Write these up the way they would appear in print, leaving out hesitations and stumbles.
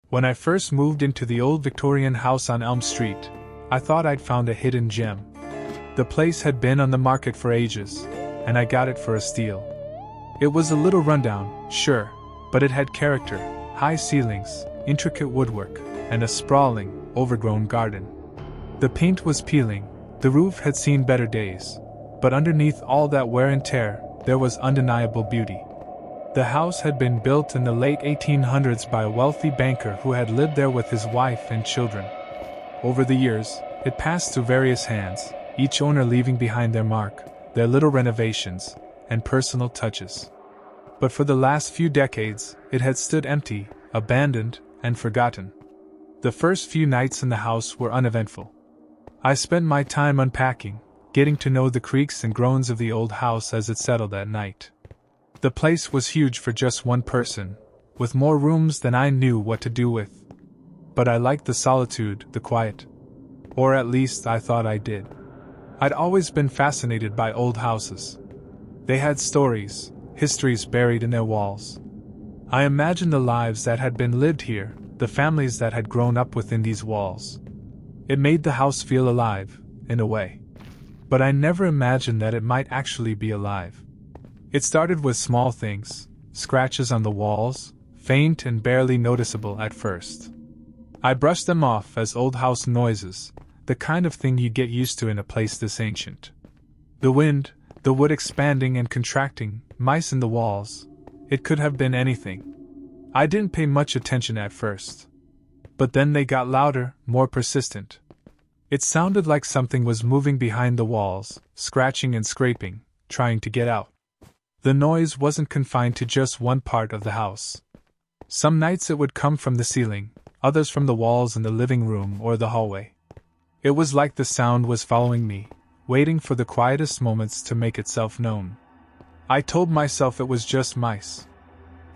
When I first moved into the old Victorian house on Elm Street, I thought I'd found a hidden gem. The place had been on the market for ages, and I got it for a steal. It was a little rundown, sure, but it had character, high ceilings, intricate woodwork, and a sprawling, overgrown garden. The paint was peeling, the roof had seen better days, but underneath all that wear and tear, there was undeniable beauty. The house had been built in the late 1800s by a wealthy banker who had lived there with his wife and children. Over the years, it passed through various hands, each owner leaving behind their mark, their little renovations, and personal touches. But for the last few decades, it had stood empty, abandoned, and forgotten. The first few nights in the house were uneventful. I spent my time unpacking, getting to know the creaks and groans of the old house as it settled at night. The place was huge for just one person, with more rooms than I knew what to do with. But I liked the solitude, the quiet. Or at least I thought I did. I'd always been fascinated by old houses. They had stories, histories buried in their walls. I imagined the lives that had been lived here, the families that had grown up within these walls. It made the house feel alive, in a way. But I never imagined that it might actually be alive. It started with small things, scratches on the walls, faint and barely noticeable at first. I brushed them off as old house noises, the kind of thing you get used to in a place this ancient. The wind, the wood expanding and contracting, mice in the walls. It could have been anything. I didn't pay much attention at first. But then they got louder, more persistent. It sounded like something was moving behind the walls, scratching and scraping, trying to get out. The noise wasn't confined to just one part of the house. Some nights it would come from the ceiling, others from the walls in the living room or the hallway. It was like the sound was following me, waiting for the quietest moments to make itself known. I told myself it was just mice.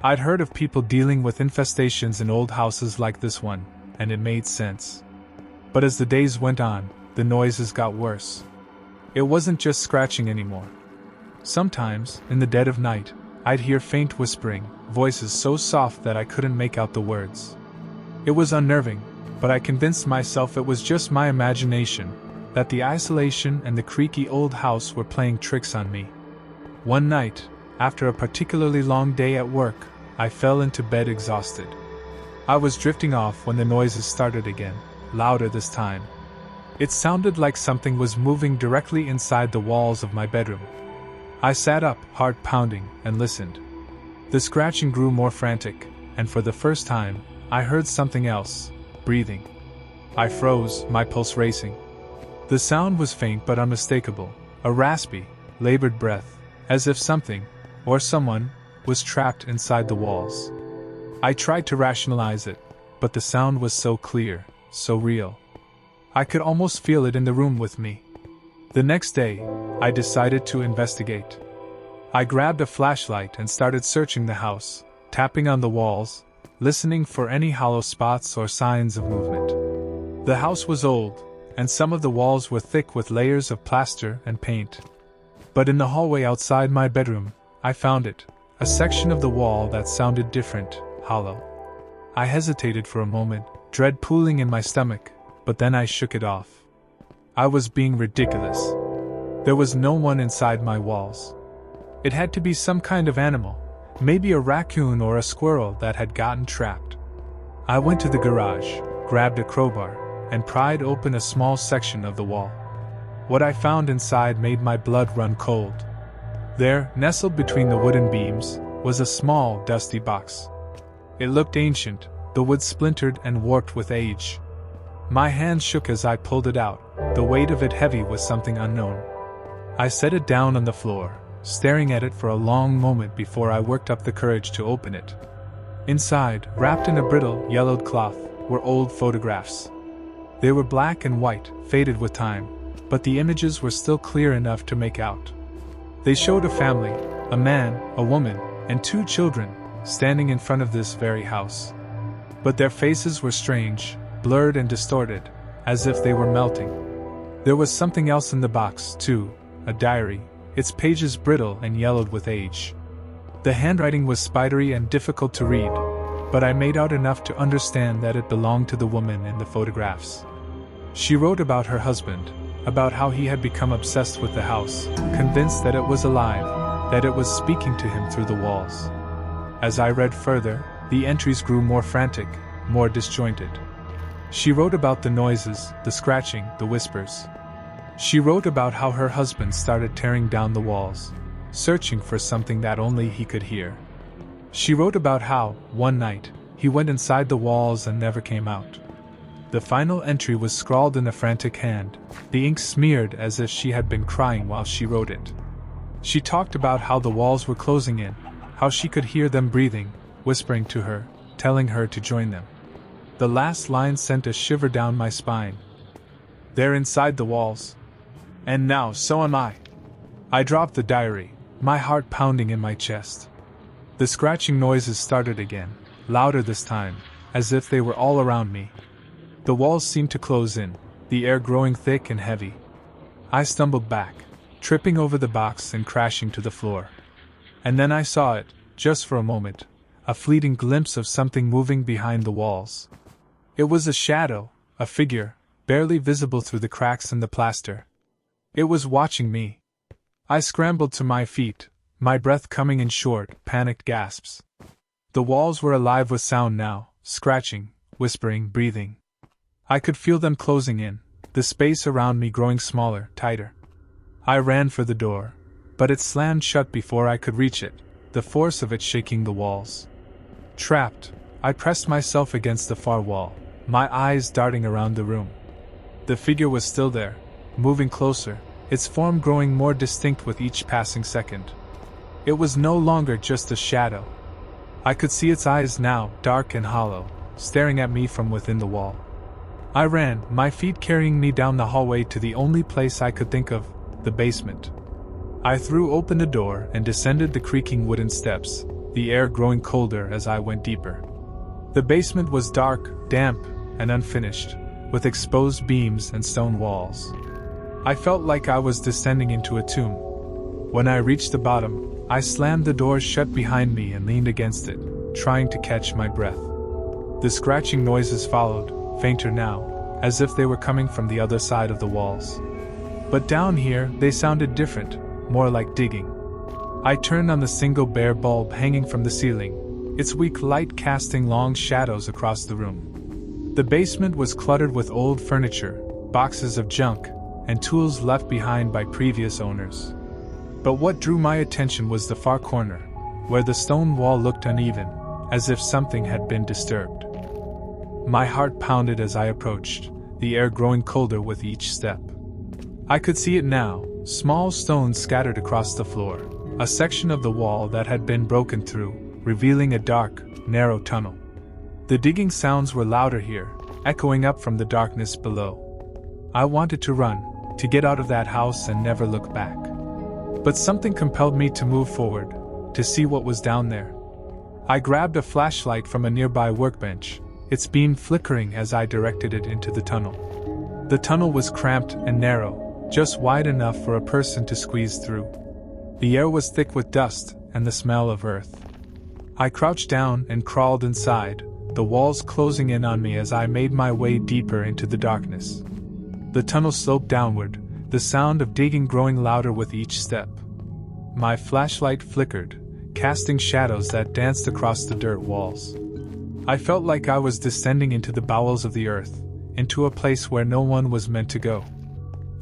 I'd heard of people dealing with infestations in old houses like this one, and it made sense. But as the days went on, the noises got worse. It wasn't just scratching anymore. Sometimes, in the dead of night, I'd hear faint whispering, voices so soft that I couldn't make out the words. It was unnerving, but I convinced myself it was just my imagination, that the isolation and the creaky old house were playing tricks on me. One night, after a particularly long day at work, I fell into bed exhausted. I was drifting off when the noises started again, louder this time. It sounded like something was moving directly inside the walls of my bedroom. I sat up, heart pounding, and listened. The scratching grew more frantic, and for the first time, I heard something else, breathing. I froze, my pulse racing. The sound was faint but unmistakable, a raspy, labored breath, as if something, or someone, was trapped inside the walls. I tried to rationalize it, but the sound was so clear, so real. I could almost feel it in the room with me. The next day, I decided to investigate. I grabbed a flashlight and started searching the house, tapping on the walls, listening for any hollow spots or signs of movement. The house was old, and some of the walls were thick with layers of plaster and paint. But in the hallway outside my bedroom, I found it, a section of the wall that sounded different, hollow. I hesitated for a moment, dread pooling in my stomach, but then I shook it off. I was being ridiculous. There was no one inside my walls. It had to be some kind of animal, maybe a raccoon or a squirrel that had gotten trapped. I went to the garage, grabbed a crowbar, and pried open a small section of the wall. What I found inside made my blood run cold. There, nestled between the wooden beams, was a small, dusty box. It looked ancient, the wood splintered and warped with age. My hand shook as I pulled it out, the weight of it heavy with something unknown. I set it down on the floor, staring at it for a long moment before I worked up the courage to open it. Inside, wrapped in a brittle, yellowed cloth, were old photographs. They were black and white, faded with time, but the images were still clear enough to make out. They showed a family, a man, a woman, and 2 children, standing in front of this very house. But their faces were strange, blurred and distorted, as if they were melting. There was something else in the box, too, a diary, its pages brittle and yellowed with age. The handwriting was spidery and difficult to read, but I made out enough to understand that it belonged to the woman in the photographs. She wrote about her husband, about how he had become obsessed with the house, convinced that it was alive, that it was speaking to him through the walls. As I read further, the entries grew more frantic, more disjointed. She wrote about the noises, the scratching, the whispers. She wrote about how her husband started tearing down the walls, searching for something that only he could hear. She wrote about how, one night, he went inside the walls and never came out. The final entry was scrawled in a frantic hand, the ink smeared as if she had been crying while she wrote it. She talked about how the walls were closing in, how she could hear them breathing, whispering to her, telling her to join them. The last line sent a shiver down my spine. They're inside the walls. And now so am I. I dropped the diary, my heart pounding in my chest. The scratching noises started again, louder this time, as if they were all around me. The walls seemed to close in, the air growing thick and heavy. I stumbled back, tripping over the box and crashing to the floor. And then I saw it, just for a moment, a fleeting glimpse of something moving behind the walls. It was a shadow, a figure, barely visible through the cracks in the plaster. It was watching me. I scrambled to my feet, my breath coming in short, panicked gasps. The walls were alive with sound now, scratching, whispering, breathing. I could feel them closing in, the space around me growing smaller, tighter. I ran for the door, but it slammed shut before I could reach it, the force of it shaking the walls. Trapped, I pressed myself against the far wall, my eyes darting around the room. The figure was still there, moving closer, its form growing more distinct with each passing second. It was no longer just a shadow. I could see its eyes now, dark and hollow, staring at me from within the wall. I ran, my feet carrying me down the hallway to the only place I could think of, the basement. I threw open the door and descended the creaking wooden steps, the air growing colder as I went deeper. The basement was dark, damp, and unfinished, with exposed beams and stone walls. I felt like I was descending into a tomb. When I reached the bottom, I slammed the door shut behind me and leaned against it, trying to catch my breath. The scratching noises followed, fainter now, as if they were coming from the other side of the walls. But down here, they sounded different, more like digging. I turned on the single bare bulb hanging from the ceiling, its weak light casting long shadows across the room. The basement was cluttered with old furniture, boxes of junk, and tools left behind by previous owners. But what drew my attention was the far corner, where the stone wall looked uneven, as if something had been disturbed. My heart pounded as I approached, the air growing colder with each step. I could see it now, small stones scattered across the floor, a section of the wall that had been broken through, revealing a dark, narrow tunnel. The digging sounds were louder here, echoing up from the darkness below. I wanted to run, to get out of that house and never look back. But something compelled me to move forward, to see what was down there. I grabbed a flashlight from a nearby workbench, its beam flickering as I directed it into the tunnel. The tunnel was cramped and narrow, just wide enough for a person to squeeze through. The air was thick with dust and the smell of earth. I crouched down and crawled inside, the walls closing in on me as I made my way deeper into the darkness. The tunnel sloped downward, the sound of digging growing louder with each step. My flashlight flickered, casting shadows that danced across the dirt walls. I felt like I was descending into the bowels of the earth, into a place where no one was meant to go.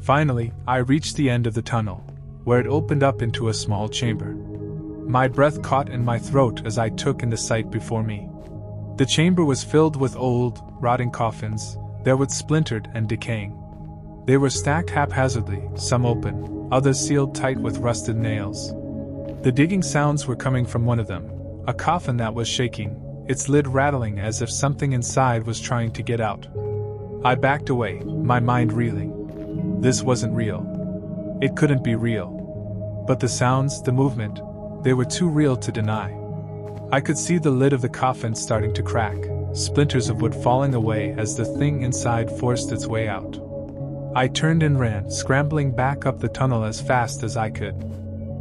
Finally, I reached the end of the tunnel, where it opened up into a small chamber. My breath caught in my throat as I took in the sight before me. The chamber was filled with old, rotting coffins, that were splintered and decaying. They were stacked haphazardly, some open, others sealed tight with rusted nails. The digging sounds were coming from one of them, a coffin that was shaking, its lid rattling as if something inside was trying to get out. I backed away, my mind reeling. This wasn't real. It couldn't be real. But the sounds, the movement, they were too real to deny. I could see the lid of the coffin starting to crack, splinters of wood falling away as the thing inside forced its way out. I turned and ran, scrambling back up the tunnel as fast as I could.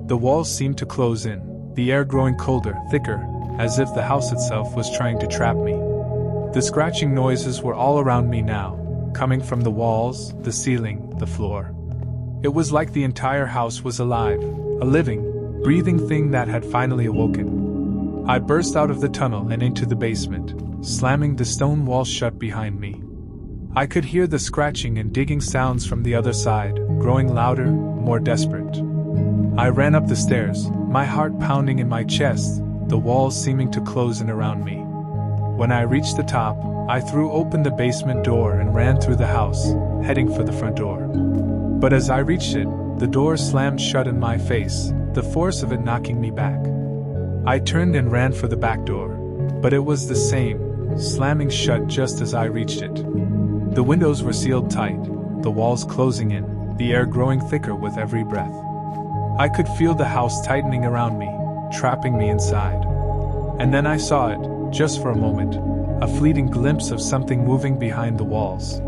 The walls seemed to close in, the air growing colder, thicker, as if the house itself was trying to trap me. The scratching noises were all around me now, coming from the walls, the ceiling, the floor. It was like the entire house was alive, a living, breathing thing that had finally awoken. I burst out of the tunnel and into the basement, slamming the stone wall shut behind me. I could hear the scratching and digging sounds from the other side, growing louder, more desperate. I ran up the stairs, my heart pounding in my chest, the walls seeming to close in around me. When I reached the top, I threw open the basement door and ran through the house, heading for the front door. But as I reached it, the door slammed shut in my face, the force of it knocking me back. I turned and ran for the back door, but it was the same, slamming shut just as I reached it. The windows were sealed tight, the walls closing in, the air growing thicker with every breath. I could feel the house tightening around me, trapping me inside. And then I saw it, just for a moment, a fleeting glimpse of something moving behind the walls.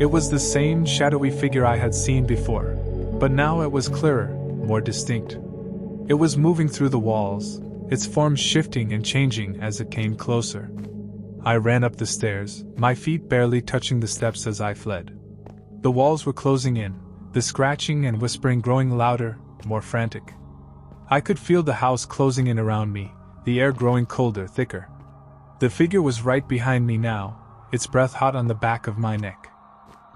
It was the same shadowy figure I had seen before, but now it was clearer, more distinct. It was moving through the walls, its form shifting and changing as it came closer. I ran up the stairs, my feet barely touching the steps as I fled. The walls were closing in, the scratching and whispering growing louder, more frantic. I could feel the house closing in around me, the air growing colder, thicker. The figure was right behind me now, its breath hot on the back of my neck.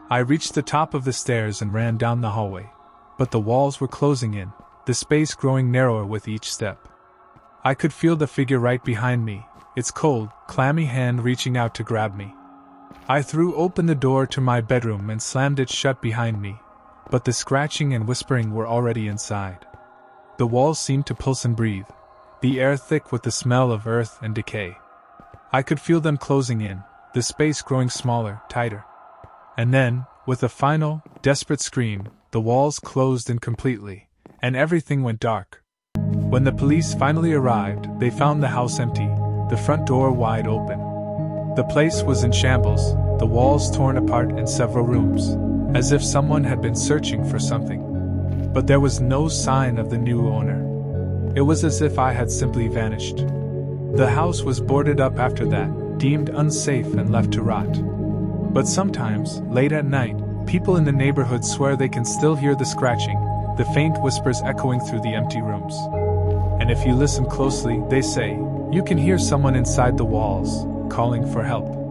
I reached the top of the stairs and ran down the hallway, but the walls were closing in, the space growing narrower with each step. I could feel the figure right behind me, its cold, clammy hand reaching out to grab me. I threw open the door to my bedroom and slammed it shut behind me, but the scratching and whispering were already inside. The walls seemed to pulse and breathe, the air thick with the smell of earth and decay. I could feel them closing in, the space growing smaller, tighter. And then, with a final, desperate scream, the walls closed in completely, and everything went dark. When the police finally arrived, they found the house empty, the front door wide open. The place was in shambles, the walls torn apart in several rooms, as if someone had been searching for something. But there was no sign of the new owner. It was as if I had simply vanished. The house was boarded up after that, deemed unsafe and left to rot. But sometimes, late at night, people in the neighborhood swear they can still hear the scratching, the faint whispers echoing through the empty rooms. And if you listen closely, they say, you can hear someone inside the walls, calling for help.